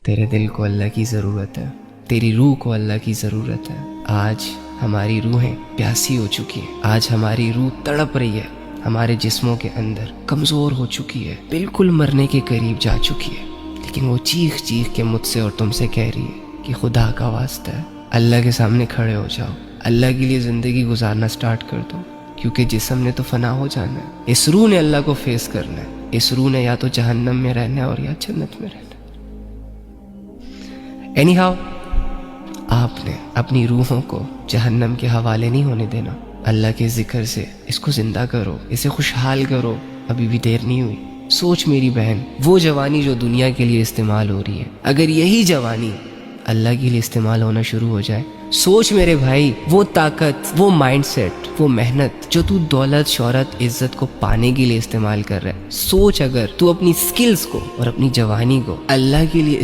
تیرے دل کو اللہ کی ضرورت ہے، تیری روح کو اللہ کی ضرورت ہے۔ آج ہماری روحیں پیاسی ہو چکی ہیں، آج ہماری روح تڑپ رہی ہے، ہمارے جسموں کے اندر کمزور ہو چکی ہے، بالکل مرنے کے قریب جا چکی ہے، لیکن وہ چیخ چیخ کے مجھ سے اور تم سے کہہ رہی ہے کہ خدا کا واسطہ ہے، اللہ کے سامنے کھڑے ہو جاؤ، اللہ کے لیے زندگی گزارنا سٹارٹ کر دو، کیونکہ جسم نے تو فنا ہو جانا ہے۔ اس روح نے اللہ کو فیس کرنا ہے، اس روح نے یا تو جہنم میں رہنا ہے اور یا جنت میں رہنا ہے۔ اینی ہاؤ، آپ نے اپنی روحوں کو جہنم کے حوالے نہیں ہونے دینا۔ اللہ کے ذکر سے اس کو زندہ کرو، اسے خوشحال کرو، ابھی بھی دیر نہیں ہوئی۔ سوچ میری بہن، وہ جوانی جو دنیا کے لیے استعمال ہو رہی ہے، اگر یہی جوانی اللہ کے لیے استعمال ہونا شروع ہو جائے، سوچ میرے بھائی، وہ طاقت، وہ مائنڈ سیٹ، وہ محنت جو تو دولت، شہرت، عزت کو پانے کے لیے استعمال کر رہا ہے، سوچ اگر تو اپنی سکلز کو اور اپنی جوانی کو اللہ کے لیے